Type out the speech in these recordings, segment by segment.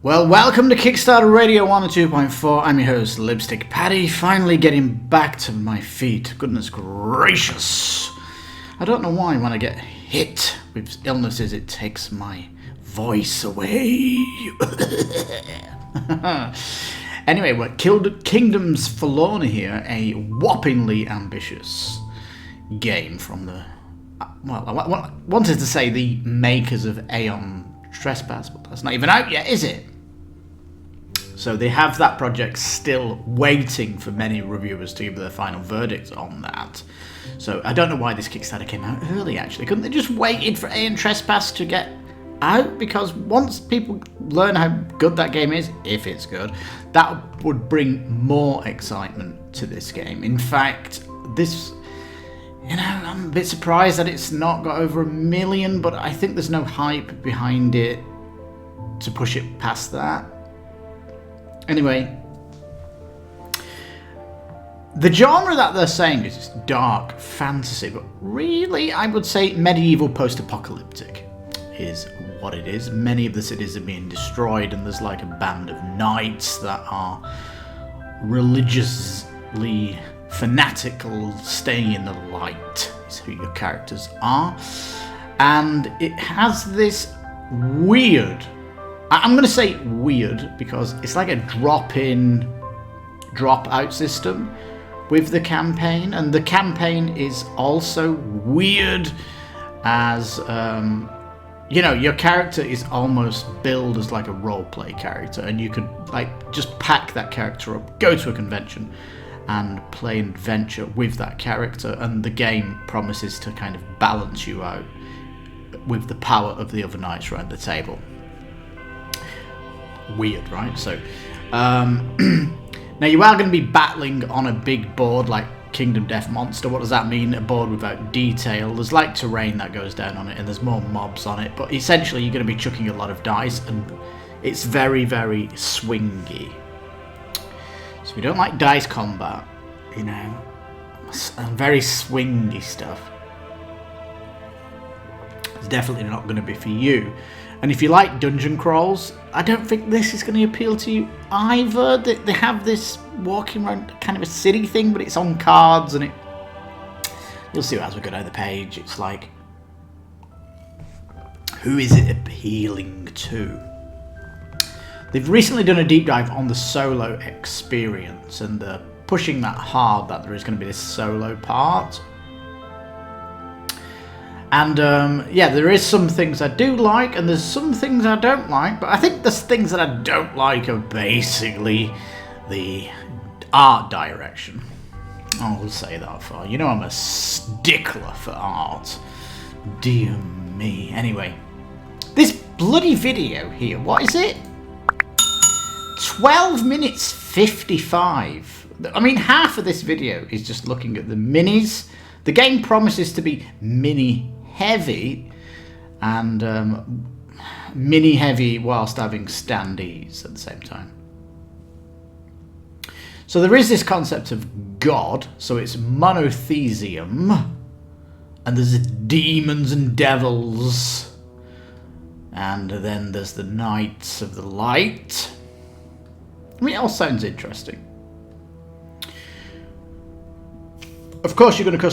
Well, welcome to Kickstarter Radio 102.4. I'm your host, Lipstickpaddy, finally getting back to my feet. Goodness gracious. I don't know why when I get hit with illnesses it takes my voice away. Anyway, we're Kingdoms Forlorn here, a whoppingly ambitious game from the... Well, I wanted to say the makers of Aeon Trespass, but that's not even out yet, is it? So they have that project still waiting for many reviewers to give their final verdict on that. So I don't know why this Kickstarter came out early, actually. Couldn't they just waited for Aeon Trespass to get out? Because once people learn how good that game is, if it's good, that would bring more excitement to this game. In fact, this... You know, I'm a bit surprised that it's not got over 1 million, but I think there's no hype behind it to push it past that. Anyway, the genre that they're saying is dark fantasy, but really I would say medieval post-apocalyptic is what it is. Many of the cities are being destroyed and there's like a band of knights that are religiously fanatical, staying in the light is who your characters are. And it has this weird, I'm going to say weird because it's like a drop-in, drop-out system with the campaign. And the campaign is also weird as, you know, your character is almost billed as like a role-play character. And you could like just pack that character up, go to a convention and play an adventure with that character, and the game promises to kind of balance you out with the power of the other knights around the table. Weird, right? So, now you are going to be battling on a big board like Kingdom Death Monster. What does that mean? A board without detail. There's like terrain that goes down on it, and there's more mobs on it, but essentially you're going to be chucking a lot of dice, and it's very, very swingy. So we don't like dice combat, you know, and very swingy stuff. It's definitely not going to be for you. And if you like dungeon crawls, I don't think this is going to appeal to you either. They have this walking around kind of a city thing, but it's on cards, and you'll see as we go down the page. It's like, who is it appealing to? They've recently done a deep dive on the solo experience, and they're pushing that hard that there is going to be this solo part. And yeah, there is some things I do like, and there's some things I don't like, but I think the things that I don't like are basically the art direction. I'll say that far. You know I'm a stickler for art. Dear me. Anyway, this bloody video here, what is it? 12 minutes 55. I mean, half of this video is just looking at the minis. The game promises to be mini heavy, and mini heavy whilst having standees at the same time. So there is this concept of God, so it's monotheism, and there's demons and devils, and then there's the Knights of the Light. I mean, it all sounds interesting. Of course, you're going to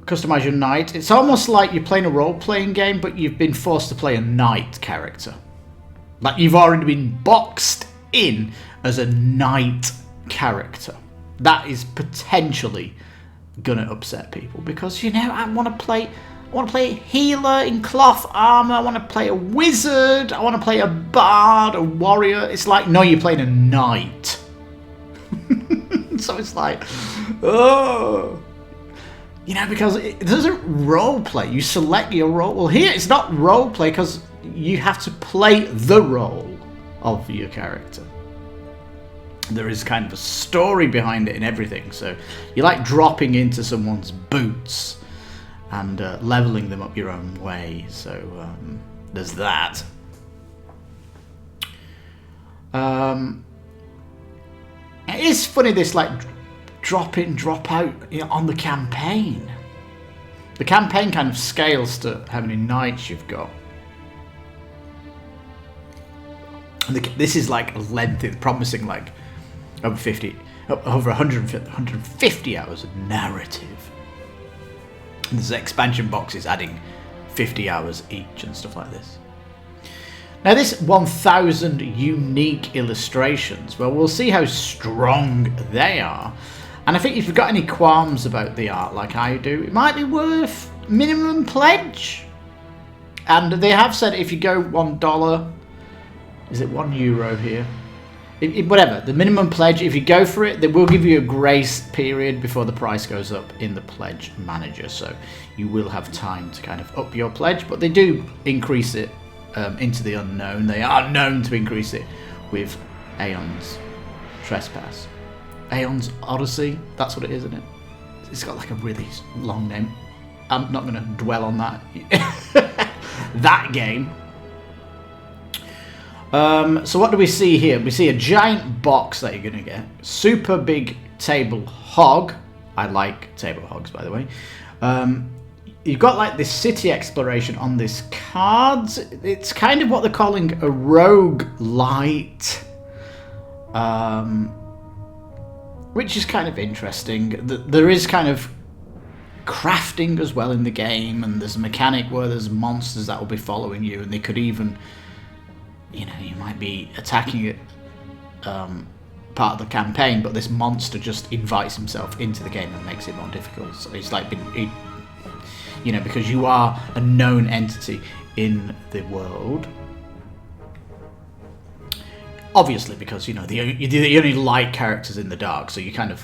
customize your knight. It's almost like you're playing a role-playing game, but you've been forced to play a knight character. Like you've already been boxed in as a knight character. That is potentially going to upset people because, you know, I want to play a healer in cloth armor. I want to play a wizard. I want to play a bard, a warrior. It's like, no, you're playing a knight. So it's like, oh. You know, because it doesn't role play. You select your role. Well, here it's not role play because you have to play the role of your character. There is kind of a story behind it and everything. So you're like dropping into someone's boots and leveling them up your own way. So there's that. It is funny, this like drop in, drop out, you know, on the campaign. The campaign kind of scales to how many knights you've got. And this is like lengthy, promising like over 150 hours of narrative. And there's expansion boxes adding 50 hours each and stuff like this. Now this 1,000 unique illustrations, well, we'll see how strong they are. And I think if you've got any qualms about the art like I do, it might be worth minimum pledge. And they have said if you go $1, is it €1 here? Whatever, the minimum pledge, if you go for it, they will give you a grace period before the price goes up in the pledge manager. So you will have time to kind of up your pledge, but they do increase it into the unknown. They are known to increase it with Aeon's Trespass. Aeon's Odyssey, that's what it is, isn't it? It's got like a really long name. I'm not going to dwell on that. That game. So what do we see here? We see a giant box that you're going to get. Super big table hog. I like table hogs, by the way. You've got like this city exploration on this cards. It's kind of what they're calling a roguelite. Which is kind of interesting. There is kind of crafting as well in the game, and there's a mechanic where there's monsters that will be following you, and they could even, you know, you might be attacking it part of the campaign, but this monster just invites himself into the game and makes it more difficult. So it's like you know, because you are a known entity in the world. Obviously, because, you know, the only light characters in the dark, so you kind of,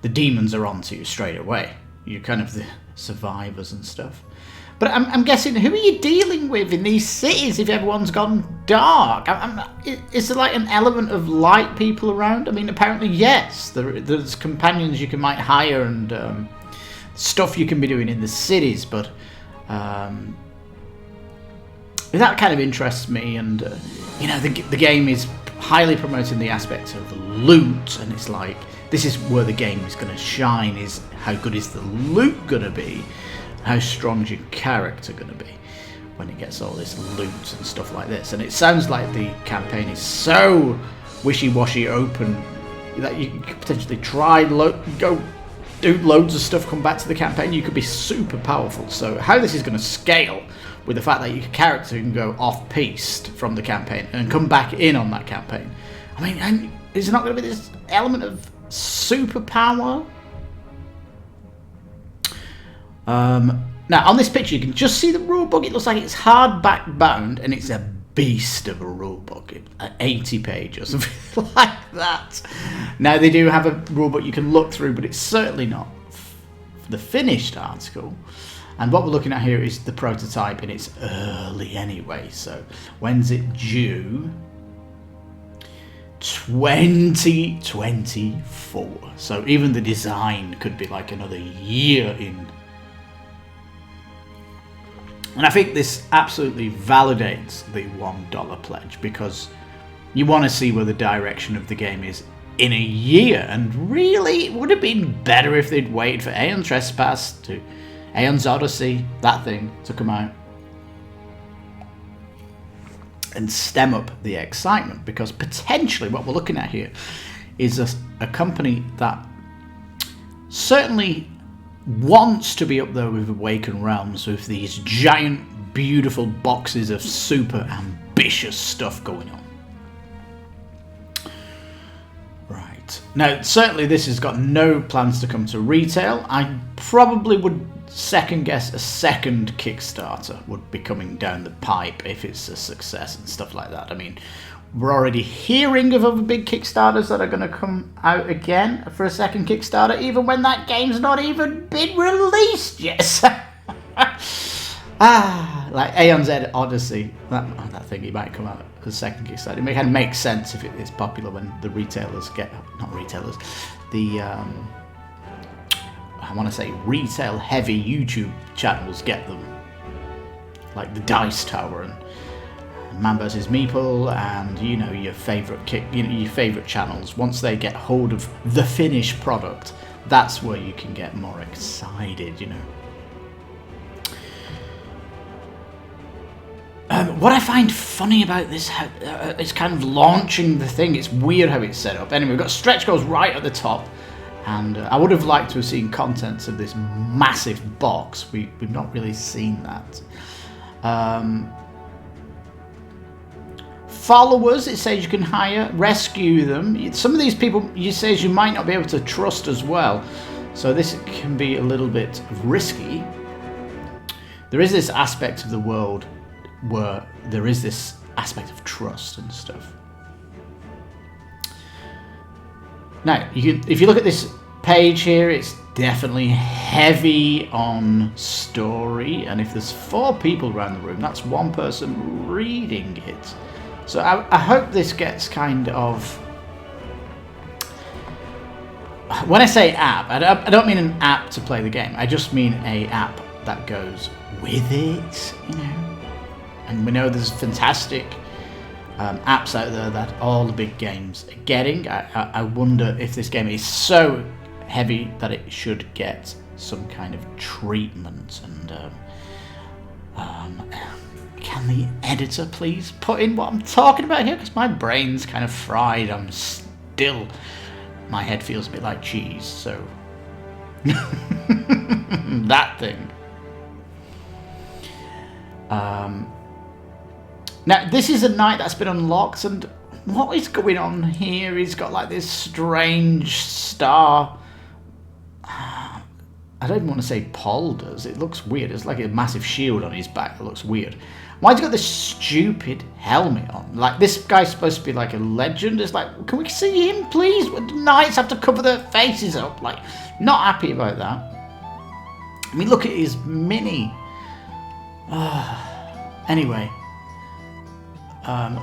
the demons are onto you straight away. You're kind of the survivors and stuff. But I'm guessing, who are you dealing with in these cities if everyone's gone dark? Is there like an element of light people around? I mean, apparently yes. There's companions you might hire and stuff you can be doing in the cities, but that kind of interests me. And you know, the game is highly promoting the aspect of loot, and it's like, this is where the game is going to shine, is how good is the loot going to be, how strong is your character going to be when it gets all this loot and stuff like this. And it sounds like the campaign is so wishy-washy open that you could potentially try go do loads of stuff, come back to the campaign, you could be super powerful. So how this is going to scale with the fact that your character can go off-piste from the campaign and come back in on that campaign. I mean, and is there not going to be this element of superpower? Now, on this picture, you can just see the rulebook. It looks like it's hardback bound, and it's a beast of a rulebook, 80 pages, something like that. Now, they do have a rulebook you can look through, but it's certainly not the finished article. And what we're looking at here is the prototype, and it's early anyway. So, when's it due? 2024. So even the design could be like another year in. And I think this absolutely validates the $1 pledge, because you want to see where the direction of the game is in a year. And really, it would have been better if they'd waited for Aeon Trespass to Aeon's Odyssey, that thing, to come out and stem up the excitement, because potentially what we're looking at here is a company that certainly wants to be up there with Awakened Realms, with these giant, beautiful boxes of super ambitious stuff going on. Right. Now, certainly this has got no plans to come to retail. I probably would second guess a second Kickstarter would be coming down the pipe if it's a success and stuff like that. I mean, we're already hearing of other big Kickstarters that are going to come out again for a second Kickstarter, even when that game's not even been released yet. Like Aeon's Odyssey, that thing, it might come out as a second Kickstarter. It kind of makes sense if it's popular when the retailers get, not retailers, the I want to say retail heavy YouTube channels get them, like the Dice Tower and Man vs Meeple, and you know, your favorite your favorite channels. Once they get hold of the finished product, that's where you can get more excited, you know. what I find funny about this, it's kind of launching the thing. It's weird how it's set up. Anyway, we've got stretch goals right at the top. And I would have liked to have seen contents of this massive box. We've not really seen that. Followers, it says you can hire, rescue them. Some of these people, it says you might not be able to trust as well. So this can be a little bit risky. There is this aspect of the world where there is this aspect of trust and stuff. Now, if you look at this page here, it's definitely heavy on story. And if there's 4 people around the room, that's 1 person reading it. So I hope this gets kind of... When I say app, I don't mean an app to play the game. I just mean a app that goes with it, you know. And we know there's fantastic apps out there that all the big games are getting. I wonder if this game is so heavy that it should get some kind of treatment. And can the editor please put in what I'm talking about here? Because my brain's kind of fried. My head feels a bit like cheese, so that thing. Now, this is a night that's been unlocked, and what is going on here? He's got like this strange star. I don't even want to say Paul does. It looks weird. It's like a massive shield on his back that looks weird. Why's he got this stupid helmet on? Like, this guy's supposed to be like a legend. It's like, can we see him, please? The knights have to cover their faces up. Like, not happy about that. I mean, look at his mini. Anyway.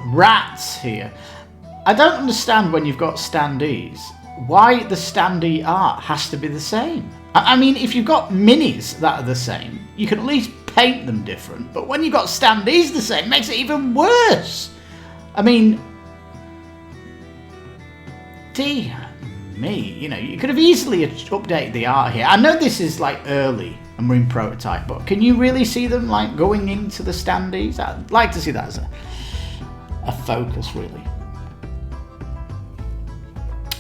Rats here. I don't understand when you've got standees why the standee art has to be the same. I mean, if you've got minis that are the same, you can at least paint them different. But when you've got standees the same, it makes it even worse. I mean, dear me, you know, you could have easily updated the art here. I know this is like early and we're in prototype, but can you really see them like going into the standees? I'd like to see that as a focus, really.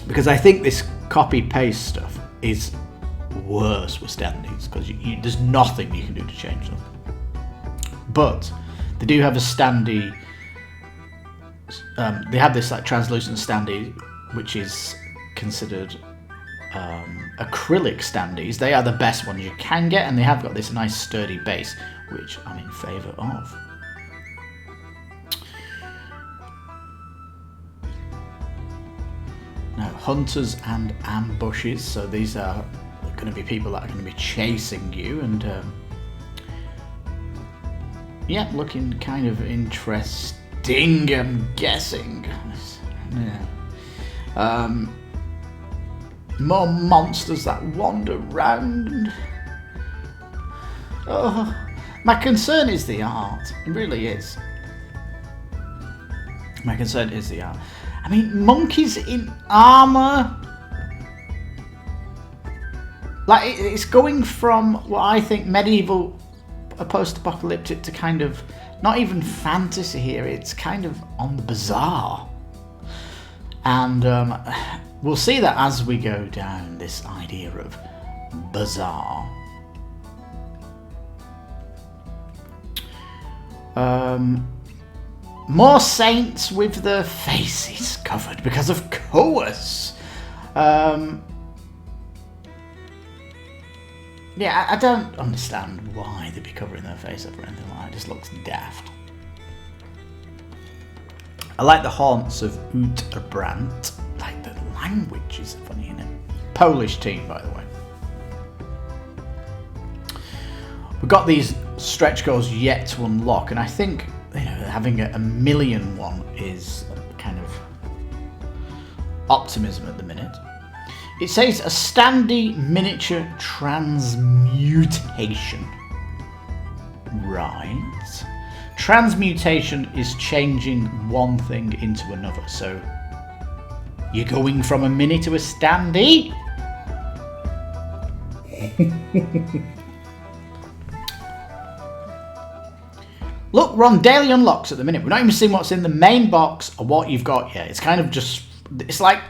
Because I think this copy-paste stuff is worse with standees, because there's nothing you can do to change them. But they do have a standee. They have this like translucent standee, which is considered acrylic standees. They are the best ones you can get, and they have got this nice sturdy base, which I'm in favour of. Now, hunters and ambushes. So these are going to be people that are going to be chasing you, and yeah, looking kind of interesting, I'm guessing. Yeah. More monsters that wander around. Oh, my concern is the art. It really is. My concern is the art. I mean, monkeys in armour. Like, it's going from what I think medieval, post-apocalyptic, to kind of not even fantasy here. It's kind of on the bizarre. And we'll see that as we go down this idea of bizarre. More saints with their faces covered, because of course. Yeah, I don't understand why they'd be covering their face up or anything like that. It just looks daft. I like the haunts of Utbrant. Like, the language is funny, isn't it? Polish team, by the way. We've got these stretch goals yet to unlock, and I think, you know, having a million one is kind of optimism at the minute. It says a standee miniature transmutation. Right. Transmutation is changing one thing into another. So you're going from a mini to a standee? Look, we're on daily unlocks at the minute. We're not even seeing what's in the main box or what you've got yet. It's kind of just, it's like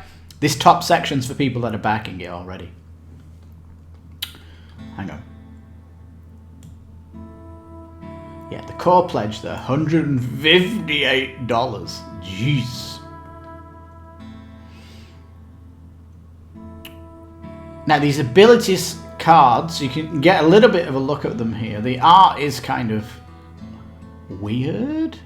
this top section's for people that are backing it already. Hang on. Yeah, the core pledge there, $158. Jeez. Now these abilities cards, you can get a little bit of a look at them here. The art is kind of weird.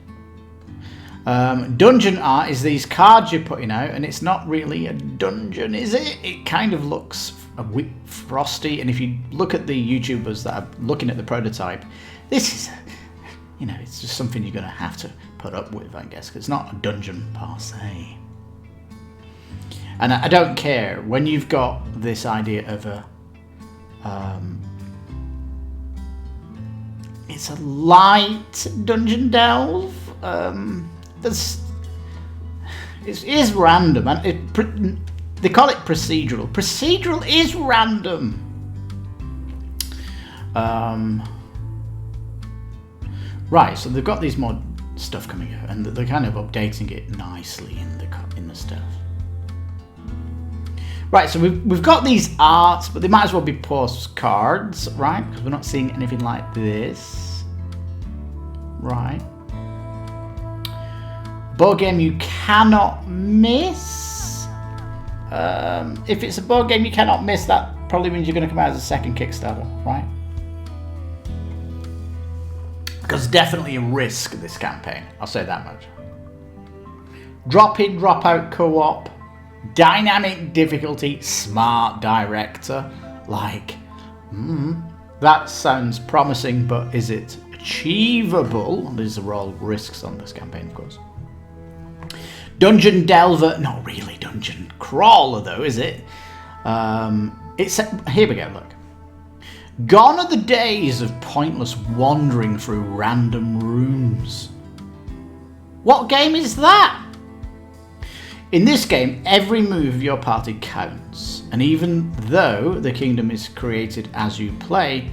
Dungeon art is these cards you're putting out, and it's not really a dungeon, is it? It kind of looks a bit frosty, and if you look at the YouTubers that are looking at the prototype, this is, you know, it's just something you're going to have to put up with, I guess, because it's not a dungeon per se. And I don't care when you've got this idea of a it's a light dungeon delve. It is random, and they call it procedural. Procedural is random. Right, so they've got these mod stuff coming out, and they're kind of updating it nicely in the stuff. Right, so we've got these arts, but they might as well be postcards, right? Because we're not seeing anything like this. Right. Board game you cannot miss. If it's a board game you cannot miss, that probably means you're going to come out as a second Kickstarter, right? Because definitely a risk, this campaign. I'll say that much. Drop in, drop out co-op. Dynamic difficulty, smart director. Like, that sounds promising, but is it achievable? These are all risks on this campaign, of course. Dungeon delver, not really dungeon crawler though, is it? Here we go, look. Gone are the days of pointless wandering through random rooms. What game is that? In this game, every move of your party counts, and even though the kingdom is created as you play,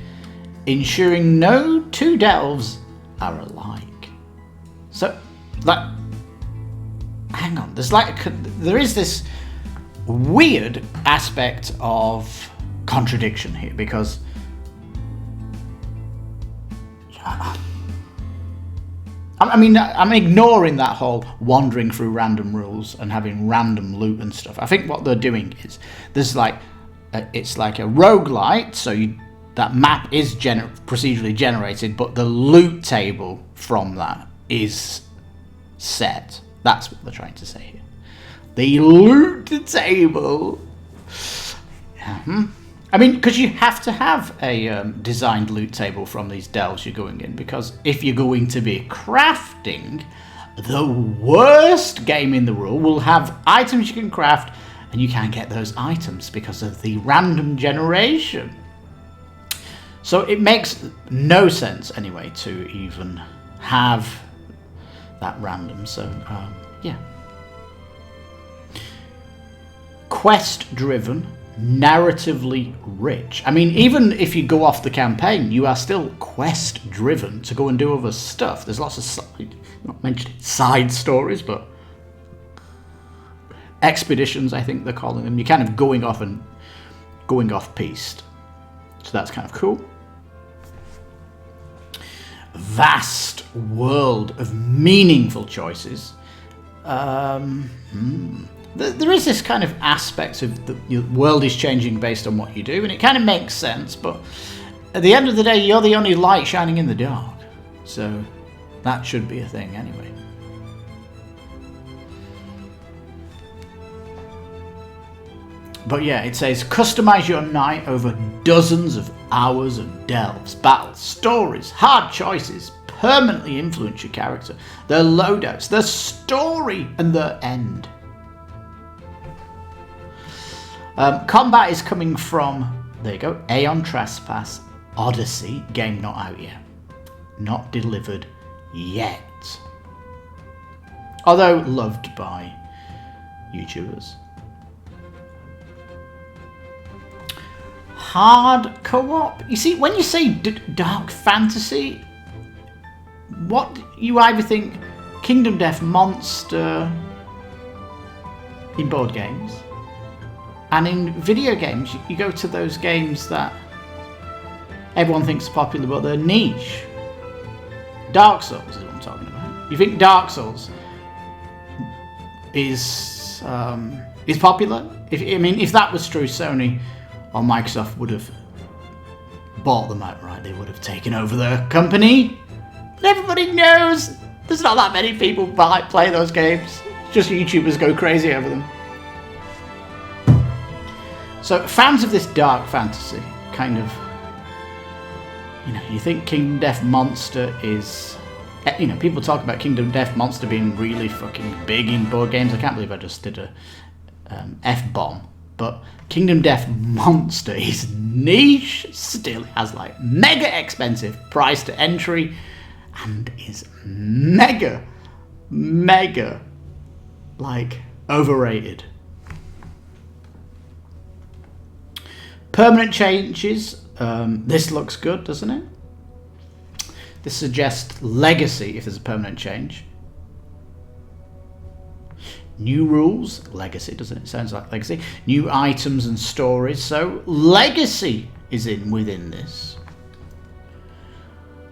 ensuring no two delves are alike. So, like, hang on, there is this weird aspect of contradiction here, because I mean, I'm ignoring that whole wandering through random rules and having random loot and stuff. I think what they're doing is there's like it's like a roguelite, so that map is procedurally generated, but the loot table from that is set. That's what they're trying to say here. The loot table. I mean, because you have to have a designed loot table from these delves you're going in, because if you're going to be crafting, the worst game in the rule will have items you can craft, and you can't get those items because of the random generation. So it makes no sense, anyway, to even have that random. So, yeah. Quest-driven. Narratively rich. I mean, even if you go off the campaign, you are still quest driven to go and do other stuff. There's lots of not mentioned side stories, but expeditions, I think they're calling them. You're kind of going off piste. So that's kind of cool. Vast world of meaningful choices. There is this kind of aspect of the world is changing based on what you do, and it kind of makes sense, but at the end of the day, you're the only light shining in the dark. So that should be a thing anyway. But yeah, it says, customize your night over dozens of hours of delves, battles, stories, hard choices, permanently influence your character, their loadouts, their story, and their end. Combat is coming from, there you go, Aeon Trespass, Odyssey, game not out yet. Not delivered yet. Although loved by YouTubers. Hard co-op. You see, when you say dark fantasy, what you either think Kingdom Death Monster in board games, and in video games you go to those games that everyone thinks are popular but they're niche. Dark Souls is what I'm talking about. You think Dark Souls is popular? If that was true, Sony or Microsoft would have bought them outright. They would have taken over the company. But everybody knows there's not that many people play those games. Just YouTubers go crazy over them. So fans of this dark fantasy kind of, you think Kingdom Death Monster is, people talk about Kingdom Death Monster being really fucking big in board games. I can't believe I just did a F-bomb. But Kingdom Death Monster is niche, still has like mega expensive price to entry, and is mega like overrated. Permanent changes. This looks good, doesn't it? This suggests legacy if there's a permanent change. New rules, legacy, doesn't it? Sounds like legacy. New items and stories. So legacy is within this.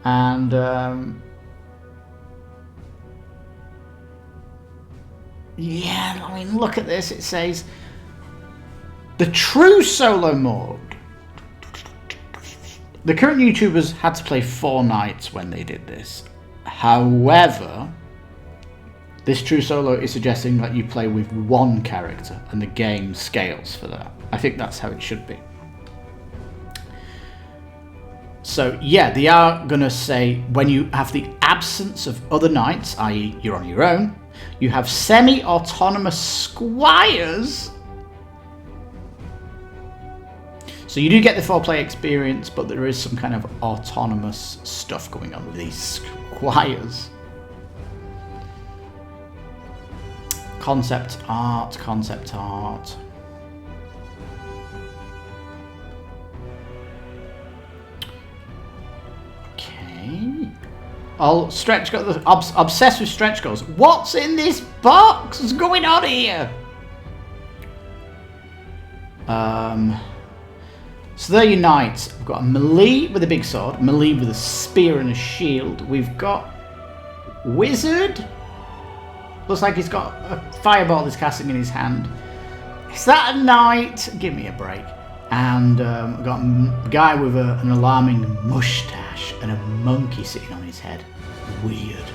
And yeah, I mean, look at this. It says the true solo mode. The current YouTubers had to play 4 nights when they did this. However, this true solo is suggesting that you play with 1 character and the game scales for that. I think that's how it should be. So yeah, they are going to say when you have the absence of other knights, i.e. you're on your own, you have semi-autonomous squires. So you do get the 4-player experience, but there is some kind of autonomous stuff going on with these squires. Concept art. Okay. I'll stretch goals. Obsessed with stretch goals. What's in this box? What's going on here? So they're your knights. We've got a melee with a big sword, melee with a spear and a shield. We've got wizard. Looks like he's got a fireball he's casting in his hand. Is that a knight? Give me a break. And we've got a guy with an alarming moustache and a monkey sitting on his head. Weird.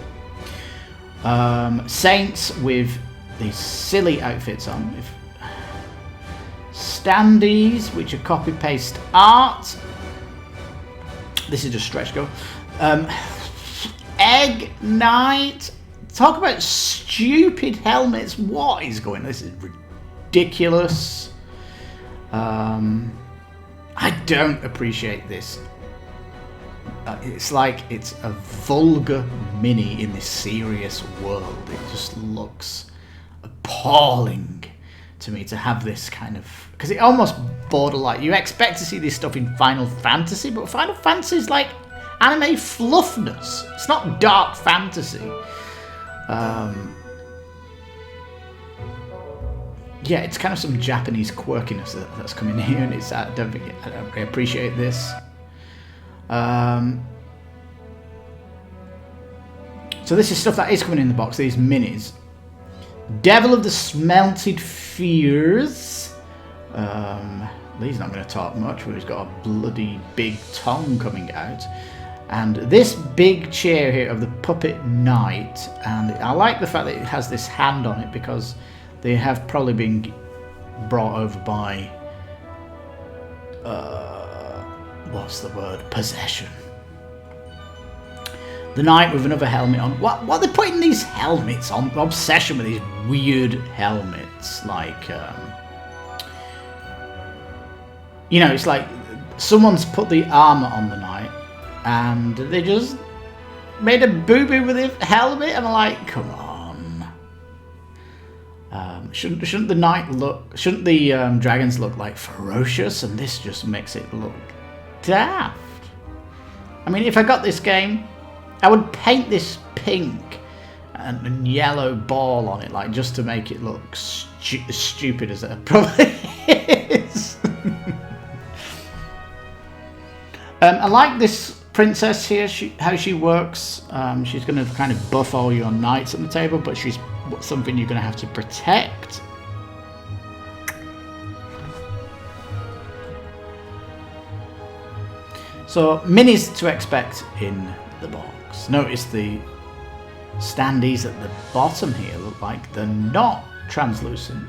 Saints with these silly outfits on. With standees, which are copy-paste art. This is just stretch goal. Egg Knight. Talk about stupid helmets. What is going on? This is ridiculous. I don't appreciate this. It's like it's a vulgar mini in this serious world. It just looks appalling to me to have this kind of... Because it almost borderline... You expect to see this stuff in Final Fantasy, but Final Fantasy is like anime fluffness. It's not dark fantasy. Yeah, it's kind of some Japanese quirkiness that's coming here, and it's I don't really appreciate this. So this is stuff that is coming in the box. These minis. Devil of the Smelted Fears. He's not going to talk much, but he's got a bloody big tongue coming out. And this big chair here of the Puppet Knight, and I like the fact that it has this hand on it because they have probably been brought over by, what's the word? Possession. The knight with another helmet on. What are they putting these helmets on? Obsession with these weird helmets, like, it's like someone's put the armor on the knight, and they just made a boo-boo with the helmet, and I'm like, come on. Shouldn't the knight look? Shouldn't the dragons look like ferocious? And this just makes it look daft. I mean, if I got this game, I would paint this pink and yellow ball on it, like, just to make it look as stupid as it probably is. I like this princess here, how she works. She's going to kind of buff all your knights on the table, but she's something you're going to have to protect. So, minis to expect in the box. Notice the standees at the bottom here look like they're not translucent.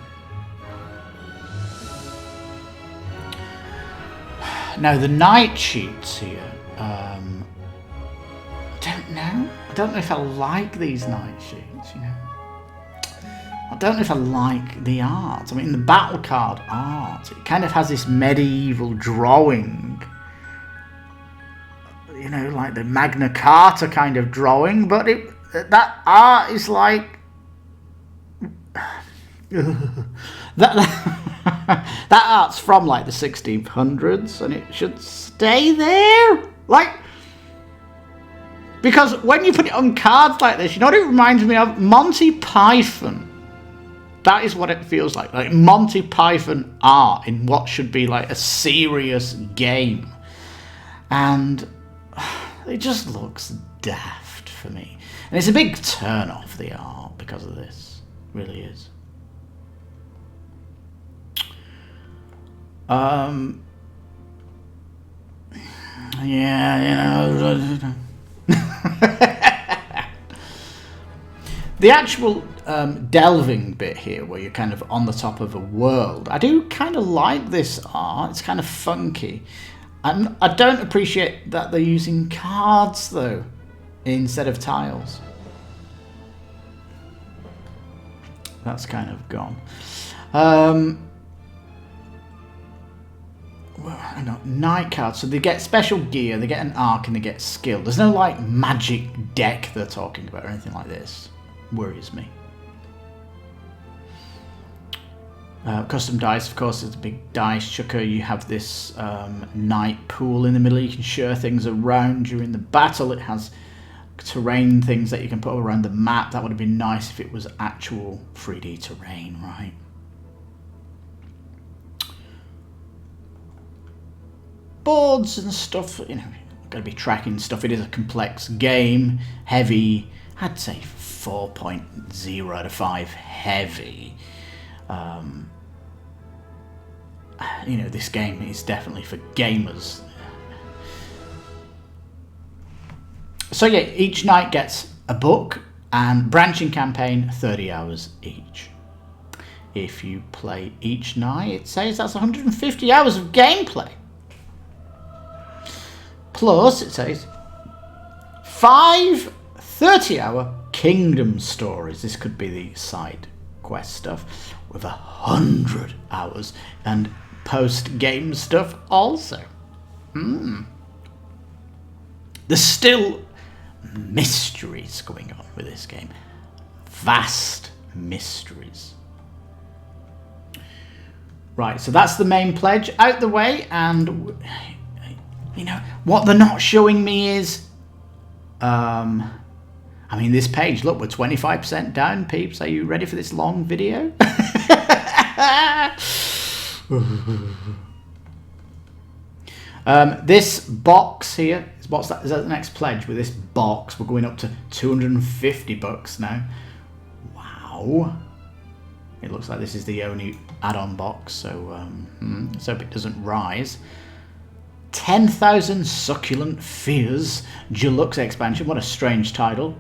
Now the night sheets here, I don't know. I don't know if I like these night sheets, you know. I don't know if I like the art. I mean, the battle card art, it kind of has this medieval drawing, you know, like the Magna Carta kind of drawing, but that art is like that art's from like the 1600s, and it should stay there, like, because when you put it on cards like this, you know what it reminds me of? Monty Python. That is what it feels like Monty Python art in what should be like a serious game, and it just looks daft for me. And it's a big turn off, the art, because of this. It really is. Yeah, you know. The actual delving bit here, where you're kind of on the top of a world, I do kind of like this art. It's kind of funky. I don't appreciate that they're using cards, though, instead of tiles. That's kind of gone. Well, hang on. Night cards. So they get special gear, they get an arc, and they get skill. There's no, like, magic deck they're talking about or anything like this. Worries me. Custom dice, of course, is a big dice chucker. You have this night pool in the middle. You can share things around during the battle. It has terrain things that you can put around the map. That would have been nice if it was actual 3D terrain, right? Boards and stuff, you know, got to be tracking stuff. It is a complex game, heavy. I'd say 4.0 out of 5 heavy. You know, this game is definitely for gamers. So yeah, each night gets a book, and branching campaign 30 hours each. If you play each night, it says that's 150 hours of gameplay. Plus, it says 5 30-hour kingdom stories. This could be the side quest stuff with 100 hours and post-game stuff also. There's still mysteries going on with this game. Vast mysteries. Right, so that's the main pledge out the way, and you know what they're not showing me is I mean, this page, look, we're 25% down, peeps. Are you ready for this long video? This box here, what's that? Is that the next pledge with this box? We're going up to 250 bucks now. Wow. It looks like this is the only add-on box, so let's hope it doesn't rise. 10,000 Succulent Fears Deluxe Expansion. What a strange title.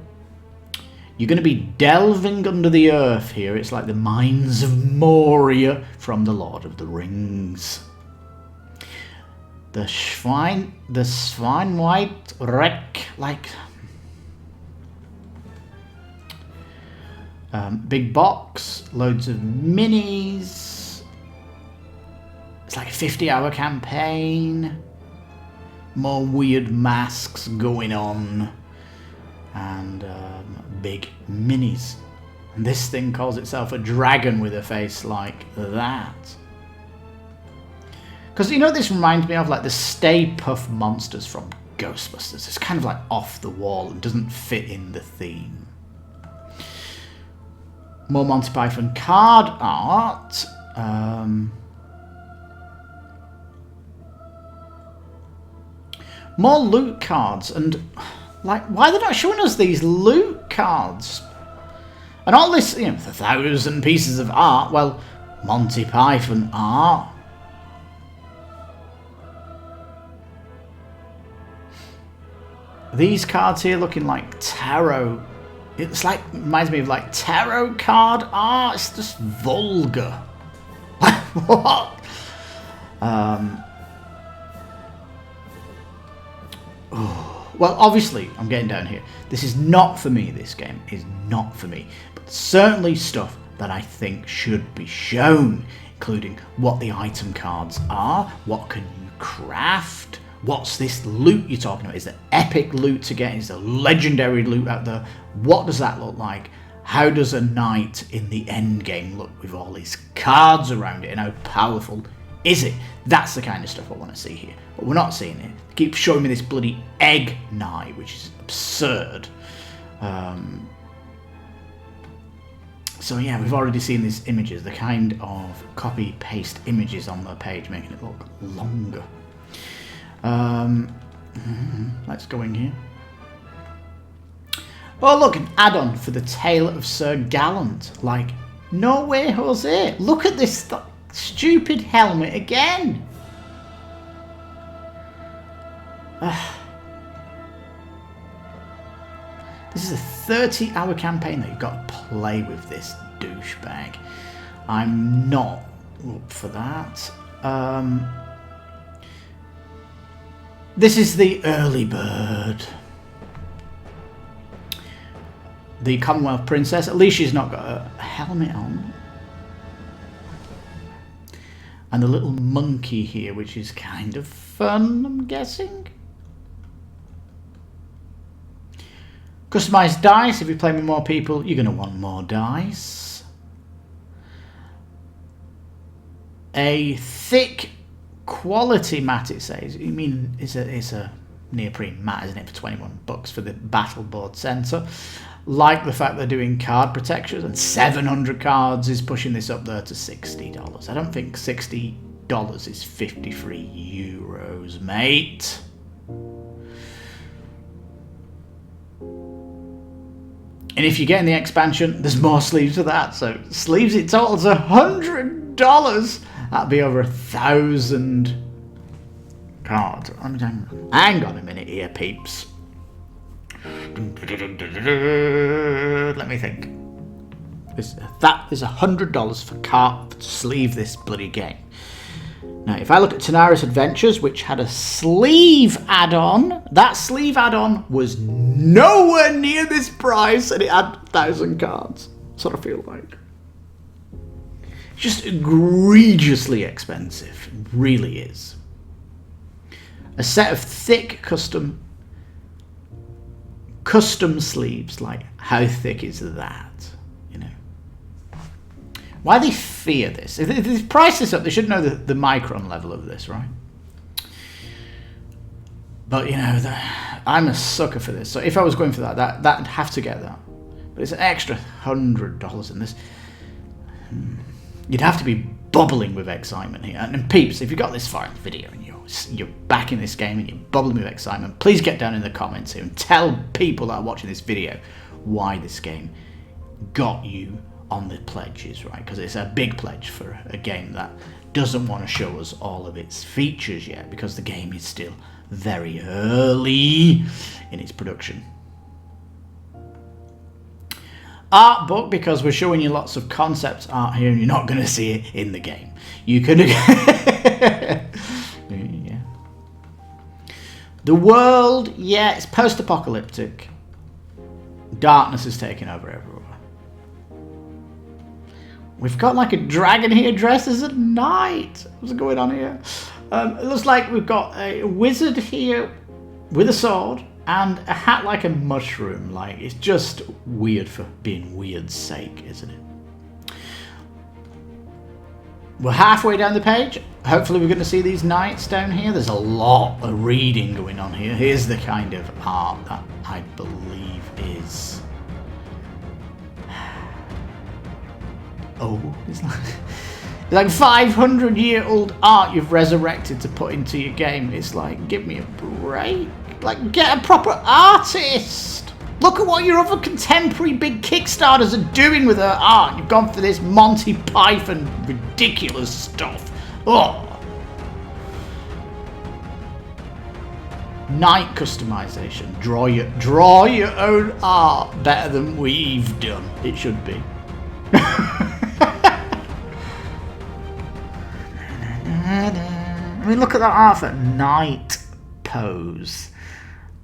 You're going to be delving under the earth here. It's like the mines of Moria from The Lord of the Rings. The Schweinweit Wreck, like... big box, loads of minis. It's like a 50-hour campaign. More weird masks going on. And big minis. And this thing calls itself a dragon with a face like that. Because, you know, this reminds me of like the Stay Puft monsters from Ghostbusters. It's kind of like off the wall and doesn't fit in the theme. More Monty Python card art. More loot cards, and like, why are they not showing us these loot cards? And all this, you know, the 1,000 pieces of art. Well, Monty Python art. These cards here looking like tarot. It's like, reminds me of like tarot card art. It's just vulgar. What? Well, obviously, I'm getting down here. This is not for me, this game is not for me. But certainly stuff that I think should be shown, including what the item cards are, what can you craft, what's this loot you're talking about? Is there epic loot to get? Is there legendary loot out there? What does that look like? How does a knight in the end game look with all these cards around it, and how powerful is it? That's the kind of stuff I want to see here. But we're not seeing it. They keep showing me this bloody egg knight, which is absurd. So yeah, we've already seen these images, the kind of copy-paste images on the page, making it look longer. Let's go in here. Oh look, an add-on for the Tale of Sir Gallant. Like, no way, Jose. Look at this stupid helmet again. This is a 30-hour campaign that you've got to play with this douchebag. I'm not up for that. This is the early bird. The Commonwealth Princess. At least she's not got a helmet on. And the little monkey here, which is kind of fun, I'm guessing. Customized dice. If you play with more people, you're going to want more dice. A thick quality mat, it says. You mean it's a neoprene mat, isn't it, for $21 for the battle board center. Like the fact they're doing card protections, and 700 cards is pushing this up there to $60. I don't think $60 is 53 euros, mate. And if you get in the expansion, there's more sleeves for that. So sleeves it totals $100. That'd be over 1,000 cards. Hang on a minute here, peeps. Let me think. That is $100 for cart to sleeve this bloody game. Now, if I look at Tanara's Adventures, which had a sleeve add-on, that sleeve add-on was nowhere near this price, and it had 1,000 cards. That's what I feel like. It's just egregiously expensive. It really is. A set of thick custom sleeves, like, how thick is that? You know, why they fear this? If they price this up, they should know the micron level of this, right? But you know, I'm a sucker for this. So if I was going for that'd have to get that. But it's an extra $100 in this. You'd have to be bubbling with excitement here. And peeps, if you got this far in the video and you're back in this game and you're bubbling with excitement, please get down in the comments here and tell people that are watching this video why this game got you on the pledges, right? Because it's a big pledge for a game that doesn't want to show us all of its features yet, because the game is still very early in its production. Art book, because we're showing you lots of concept art here and you're not going to see it in the game. You can yeah. The world, yeah, it's post-apocalyptic. Darkness is taking over everywhere. We've got like a dragon here dressed as a knight. What's going on here? It looks like we've got a wizard here with a sword and a hat like a mushroom. Like, it's just weird for being weird's sake, isn't it? we're halfway down the page. Hopefully we're going to see these knights down here. There's a lot of reading going on here. Here's the kind of art that I believe is... Oh, it's like 500-year-old art you've resurrected to put into your game. It's like, give me a break. Like, get a proper artist. Look at what your other contemporary big Kickstarters are doing with their art. You've gone for this Monty Python ridiculous stuff. Oh. Knight customization. Draw your own art better than we've done. It should be. I mean, look at that art for knight pose.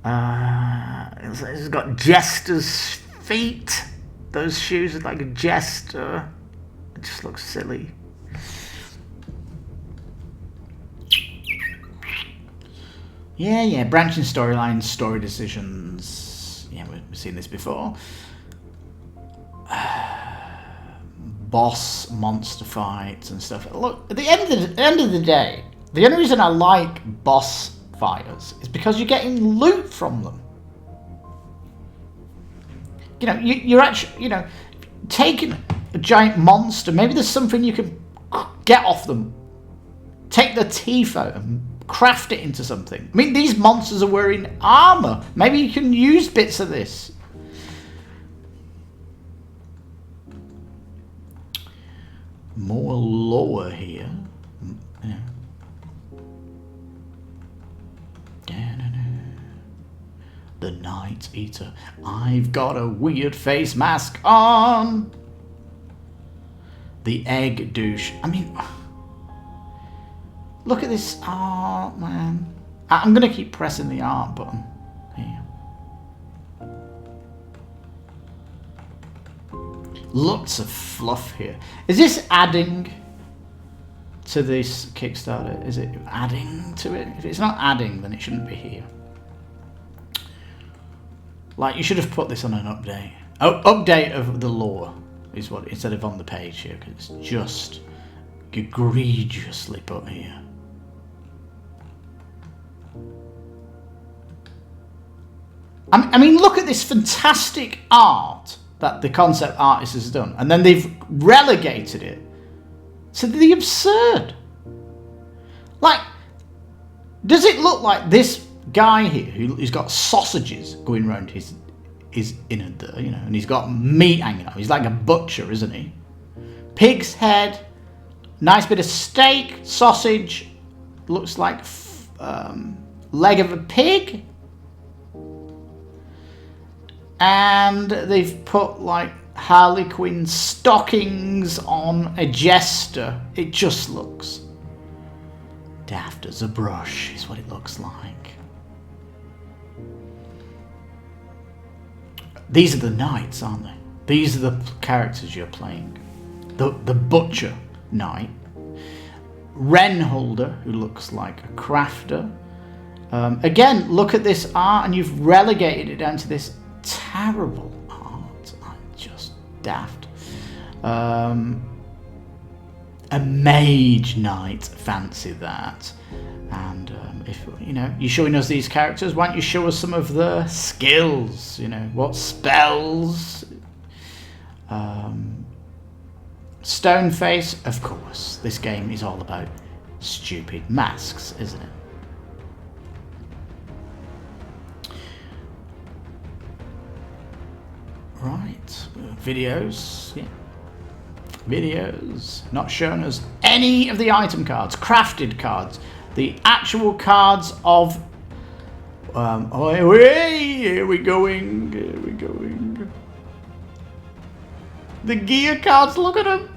It's got jester's feet. Those shoes are like a jester. It just looks silly. Yeah, branching storylines, story decisions. Yeah, we've seen this before. Boss monster fights and stuff. Look, at the end of the day, the only reason I like boss fighters is because you're getting loot from them. You know, you're actually, taking a giant monster. Maybe there's something you can get off them. Take the teeth out and craft it into something. I mean, these monsters are wearing armor. Maybe you can use bits of this. More lore here. Yeah. The Night Eater. I've got a weird face mask on. The egg douche. I mean, look at this art, man. I'm going to keep pressing the art button. Here. Lots of fluff here. Is this adding to this Kickstarter? Is it adding to it? If it's not adding, then it shouldn't be here. Like, you should have put this on an update. Oh, update of the lore is what, instead of on the page here, because it's just egregiously put here. I mean, look at this fantastic art that the concept artist has done, and then they've relegated it to the absurd. Like, does it look like this guy here who's got sausages going around his inner there, and he's got meat hanging out? He's like a butcher, isn't he? Pig's head, nice bit of steak, sausage, looks like leg of a pig. And they've put like Harley Quinn stockings on a jester. It just looks daft as a brush, is what it looks like. These are the knights, aren't they? These are the characters you're playing. The butcher knight. Renholder, who looks like a crafter. Again, look at this art, and you've relegated it down to this terrible art. I'm just daft. A mage knight, fancy that. And if you're showing us these characters, why don't you show us some of the skills? What spells? Stoneface, of course. This game is all about stupid masks, isn't it? Right, videos, yeah. Videos, not showing us any of the item cards, crafted cards, the actual cards of, here we going. The gear cards, look at them,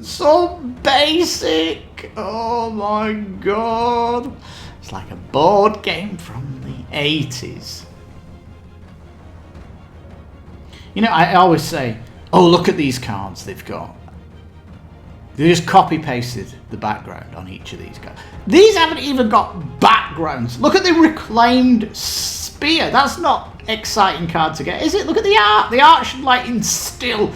so basic, oh my god. It's like a board game from the 80s. I always say, oh, look at these cards they've got. They just copy-pasted the background on each of these cards. These haven't even got backgrounds. Look at the reclaimed spear. That's not exciting card to get, is it? Look at the art. The art should, instill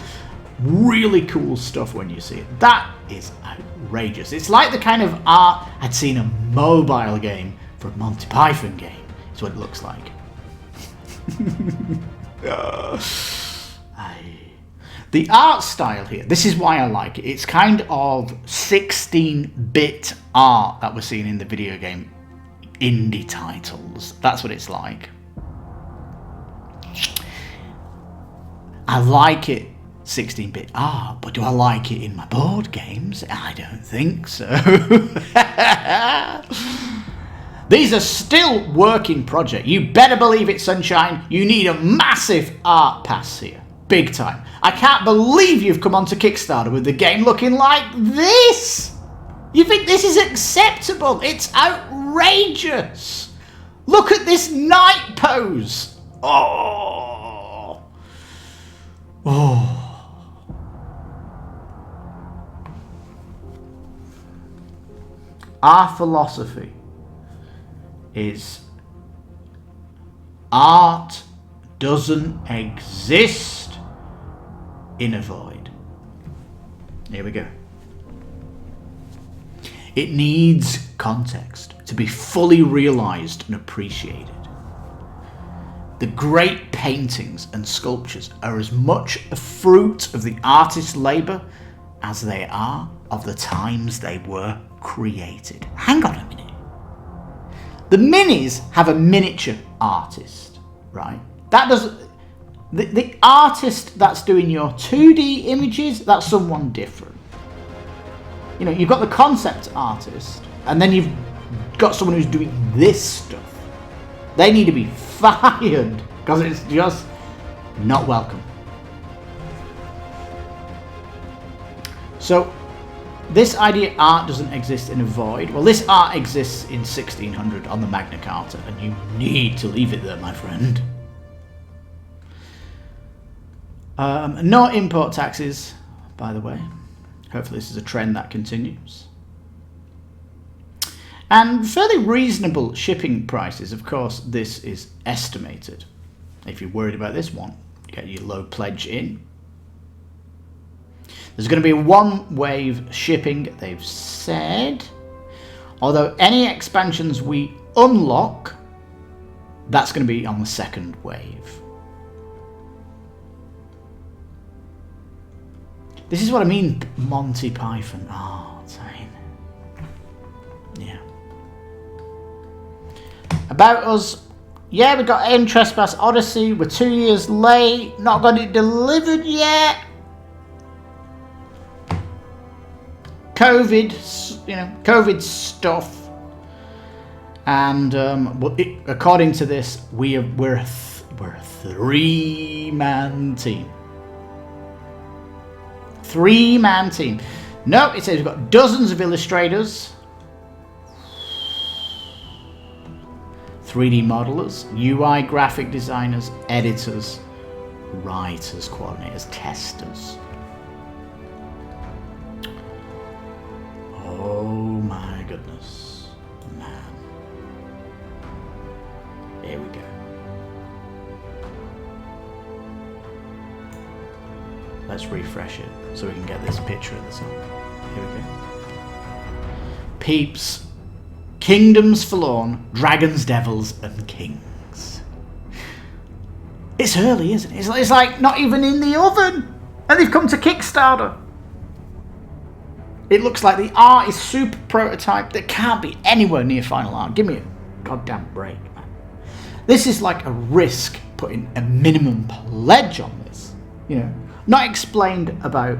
really cool stuff when you see it. That is outrageous. It's like the kind of art I'd seen a mobile game for a Monty Python game. It's what it looks like. The art style here, this is why I like it. It's kind of 16-bit art that we're seeing in the video game indie titles. That's what it's like. I like it 16-bit art, but do I like it in my board games? I don't think so. These are still work in project. You better believe it, Sunshine. You need a massive art pass here. Big time. I can't believe you've come onto Kickstarter with the game looking like this. You think this is acceptable? It's outrageous. Look at this knight pose. Oh. Our philosophy is art doesn't exist in a void. Here we go. It needs context to be fully realized and appreciated. The great paintings and sculptures are as much a fruit of the artist's labor as they are of the times they were created. Hang on a minute. The minis have a miniature artist, right? That doesn't... The artist that's doing your 2D images, that's someone different. You know, you've got the concept artist, and then you've got someone who's doing this stuff. They need to be fired, because it's just not welcome. So, this idea art doesn't exist in a void. Well, this art exists in 1600 on the Magna Carta, and you need to leave it there, my friend. No import taxes, by the way. Hopefully this is a trend that continues. And fairly reasonable shipping prices. Of course, this is estimated. If you're worried about this one, get your low pledge in. There's going to be one wave shipping, they've said. Although any expansions we unlock, that's going to be on the second wave. This is what I mean, Monty Python art. Yeah. About us, yeah, we got Aim Trespass Odyssey. We're 2 years late, not got it delivered yet. COVID, you know, COVID stuff. And according to this, we're a 3-man team. 3-man team. No, it says we've got dozens of illustrators, 3D modelers, UI graphic designers, editors, writers, coordinators, testers. Oh my goodness, man. Here we go. Let's refresh it so we can get this picture at the top. Here we go. Peeps, Kingdoms Forlorn, Dragons, Devils, and Kings. It's early, isn't it? It's like not even in the oven. And they've come to Kickstarter. It looks like the art is super prototype. That can't be anywhere near final art. Give me a goddamn break, man. This is like a risk putting a minimum pledge on this. You know, not explained about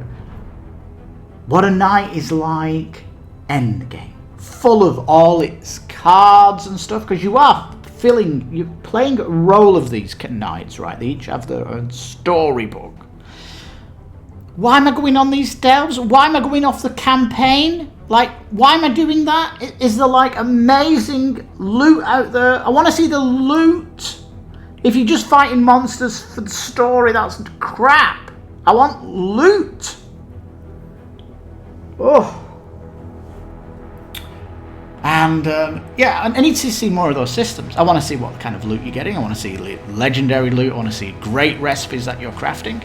what a night is like. Endgame, full of all its cards and stuff, because you're playing a role of these knights, right? They each have their own storybook. Why am I going on these delves? Why am I going off the campaign? Like, why am I doing that? Is there like amazing loot out there? I want to see the loot. If you're just fighting monsters for the story, that's crap. I want loot. Oh. And yeah, I need to see more of those systems. I want to see what kind of loot you're getting. I want to see legendary loot. I want to see great recipes that you're crafting.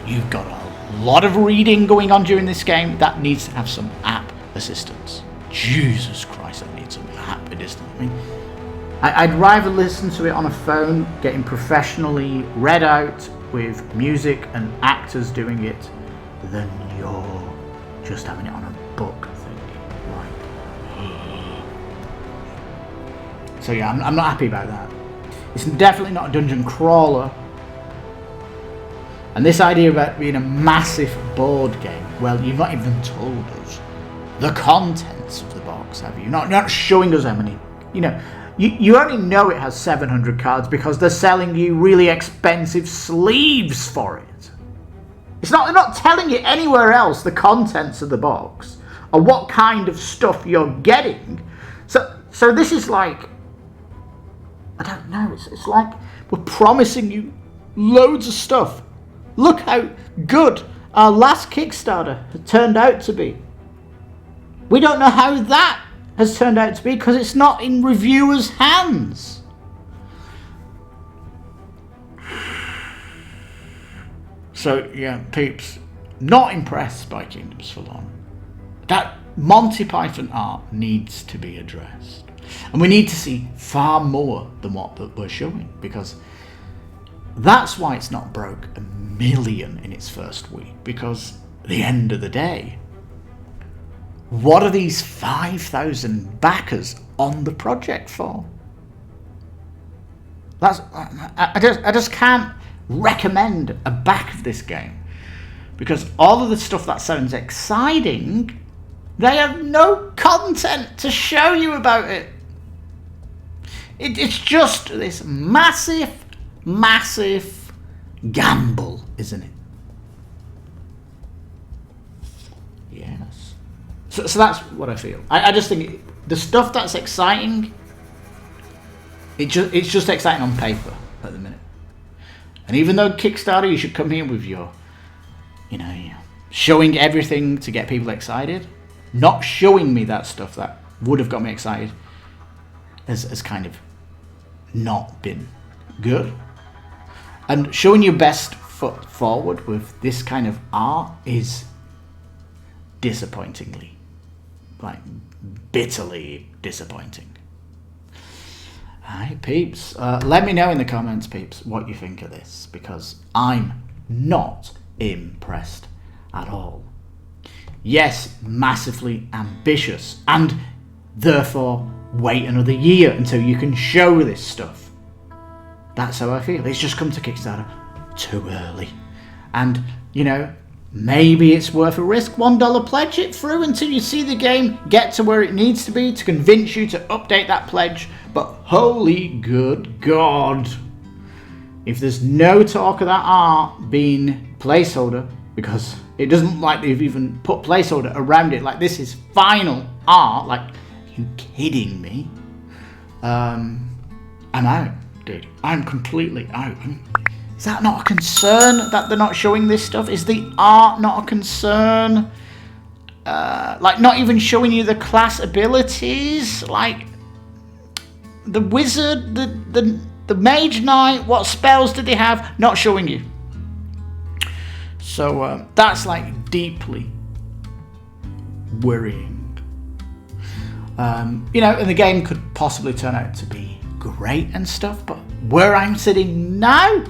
You've got a lot of reading going on during this game. That needs to have some app assistance. Jesus Christ, that needs some app assistance. I mean, I'd rather listen to it on a phone, getting professionally read out with music and actors doing it, than you're just having it on a book thing. Like, so yeah, I'm not happy about that. It's definitely not a dungeon crawler. And this idea about being a massive board game, well, you've not even told us the contents of the box, have you? Not showing us how many. You know, you only know it has 700 cards because they're selling you really expensive sleeves for it. They're not telling you anywhere else the contents of the box or what kind of stuff you're getting. So this is like, I don't know, it's like we're promising you loads of stuff. Look how good our last Kickstarter turned out to be. We don't know how that has turned out to be because it's not in reviewers' hands. So yeah, peeps, not impressed by Kingdoms Forlorn. That Monty Python art needs to be addressed. And we need to see far more than what we're showing, because that's why it's not broke 1 million in its first week, because at the end of the day, what are these 5,000 backers on the project for? I just can't recommend a back of this game, because all of the stuff that sounds exciting, they have no content to show you about it. It's just this massive gamble, isn't it? Yes. So that's what I feel. I just think the stuff that's exciting, it's just exciting on paper at the minute. And even though Kickstarter, you should come here with your, showing everything to get people excited, not showing me that stuff that would have got me excited has kind of not been good. And showing your best foot forward with this kind of art is disappointingly, bitterly disappointing. Hi peeps, let me know in the comments, peeps, what you think of this, because I'm not impressed at all. Yes, massively ambitious, and therefore wait another year until you can show this stuff. That's how I feel. It's just come to Kickstarter too early. And, maybe it's worth a risk. $1 pledge it through until you see the game get to where it needs to be to convince you to update that pledge. But holy good God, if there's no talk of that art being placeholder, because it doesn't look like they've even put placeholder around it, like this is final art, like, are you kidding me? I'm out, dude. I'm completely out. Is that not a concern that they're not showing this stuff? Is the art not a concern? Not even showing you the class abilities? Like, the wizard, the mage knight, what spells did they have? Not showing you. So that's deeply worrying. And the game could possibly turn out to be great and stuff, but where I'm sitting now,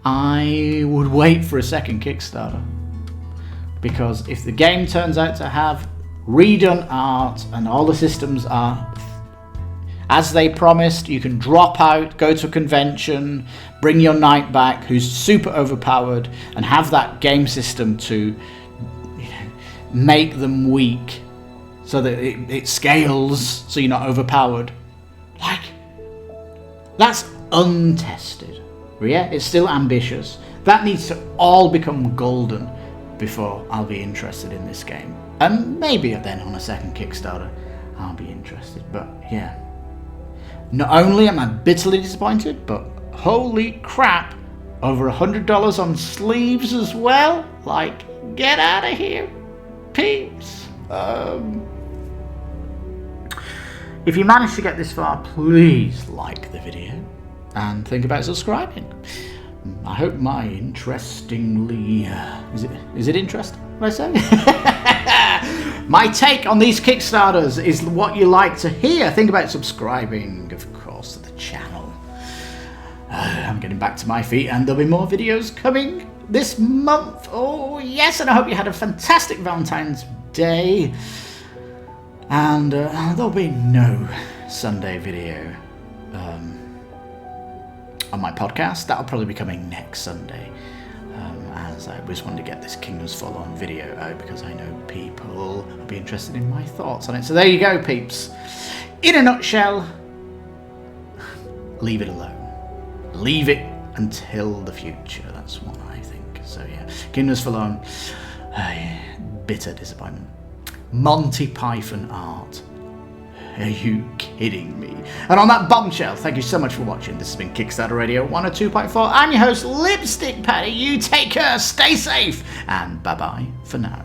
I would wait for a second Kickstarter. Because if the game turns out to have redone art and all the systems are as they promised, you can drop out, go to a convention, bring your knight back who's super overpowered, and have that game system to make them weak so that it scales so you're not overpowered. That's untested. Yeah, it's still ambitious. That needs to all become golden before I'll be interested in this game. And maybe then on a second Kickstarter I'll be interested. But yeah, not only am I bitterly disappointed, but holy crap, over $100 on sleeves as well. Get out of here, peeps. If you managed to get this far, please like the video and think about subscribing. I hope my interestingly... Is it interesting, what I say? My take on these Kickstarters is what you like to hear. Think about subscribing, of course, to the channel. I'm getting back to my feet, and there'll be more videos coming this month. Oh, yes, and I hope you had a fantastic Valentine's Day. And there'll be no Sunday video on my podcast. That'll probably be coming next Sunday, as I just wanted to get this Kingdoms Forlorn video out because I know people will be interested in my thoughts on it. So there you go, peeps. In a nutshell, leave it alone. Leave it until the future. That's what I think. So yeah, Kingdoms Forlorn, bitter disappointment. Monty Python art. Are you kidding me? And on that bombshell, thank you so much for watching. This has been Kickstarter Radio 102.4. I'm your host, Lipstickpaddy. You take care, stay safe, and bye-bye for now.